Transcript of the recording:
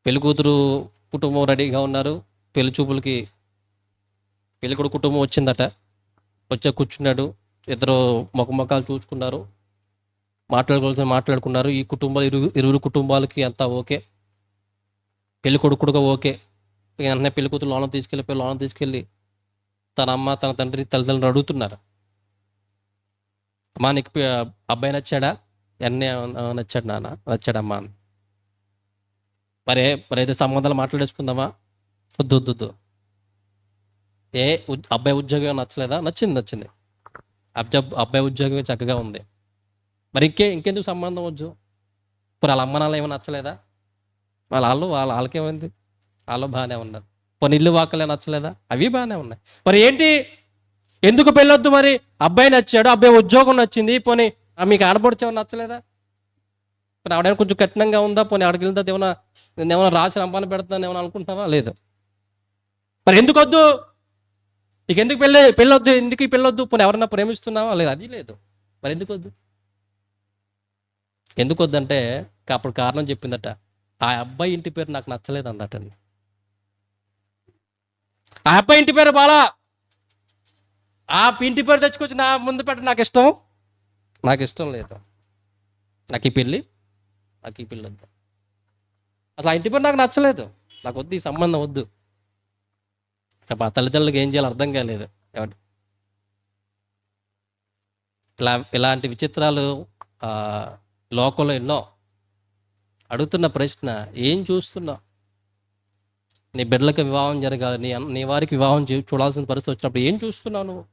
పెళ్లి కూతురు కుటుంబం రెడీగా ఉన్నారు. పెళ్లి చూపులకి పెళ్ళికొడుకు కుటుంబం వచ్చిందట. వచ్చా కూర్చున్నాడు. ఇద్దరు ముఖాలు చూసుకున్నారు. మాట్లాడుకోవాల్సిన మాట్లాడుకున్నారు. ఈ కుటుంబాలు ఇరువురు కుటుంబాలకి అంతా ఓకే. పెళ్లి కొడుకు కూడా ఓకే. వెంటనే పెళ్లి కూతురు లోన తీసుకెళ్ళి తన అమ్మ తన తండ్రి తల్లిదండ్రులు అడుగుతున్నారు, అమ్మా నీకు అబ్బాయి నచ్చాడా? ఎన్నే నచ్చాడు నాన్న, నచ్చాడమ్మా అని. మరి అయితే సంబంధాలు మాట్లాడేసుకుందామా? వద్దు వద్దు వద్దు. అబ్బాయి ఉద్యోగం నచ్చలేదా? నచ్చింది. అబ్బాయి ఉద్యోగం చక్కగా ఉంది. మరి ఇంకెందుకు సంబంధం వద్దు? ఇప్పుడు వాళ్ళ అమ్మ నాన్న ఏమో నచ్చలేదా? వాళ్ళకేమైంది? వాళ్ళు బాగానే ఉన్నారు. పోనీ ఇల్లు వాకలే నచ్చలేదా? అవి బాగానే ఉన్నాయి. మరి ఏంటి, ఎందుకు పెళ్ళొద్దు? మరి అబ్బాయి నచ్చాడు, అబ్బాయి ఉద్యోగం నచ్చింది, పోనీ మీకు ఆడపడిచేమో నచ్చలేదా? పోనీ ఆవిడైనా కొంచెం కఠినంగా ఉందా? పోనీ ఆడికి వెళ్తా ఏమైనా రాసి రంపాన పెడుతుందని ఏమైనా అనుకుంటున్నావా? లేదు. మరి ఎందుకు వద్దు? ఎందుకు పెళ్ళొద్దు? ఎందుకు ఈ పెళ్ళొద్దు? పోనీ ఎవరన్నా ప్రేమిస్తున్నావా? లేదు, అది లేదు. మరి ఎందుకు వద్దు? ఎందుకు వద్దంటే అప్పుడు కారణం చెప్పిందట, ఆ అబ్బాయి ఇంటి పేరు నాకు నచ్చలేదు అందటండి. ఆ అబ్బాయి ఇంటి పేరు బాలా, ఆ ఇంటి పేరు తెచ్చుకొచ్చి నా ముందు పెట్ట నాకు ఇష్టం లేదు. నాకు ఈ పెళ్ళి వద్దు. అసలు ఆ ఇంటి పేరు నాకు నచ్చలేదు, నాకు వద్దు, ఈ సంబంధం వద్దు. ఆ తల్లిదండ్రులకు ఏం చేయాలో అర్థం కాలేదు. ఇలాంటి విచిత్రాలు లోకంలో ఎన్నో. అడుగుతున్న ప్రశ్న, ఏం చూస్తున్నావు? నీ బిడ్డలకు వివాహం జరగాలి, నీ వారికి వివాహం చూడాల్సిన పరిస్థితి వచ్చినప్పుడు ఏం చూస్తున్నావు నువ్వు?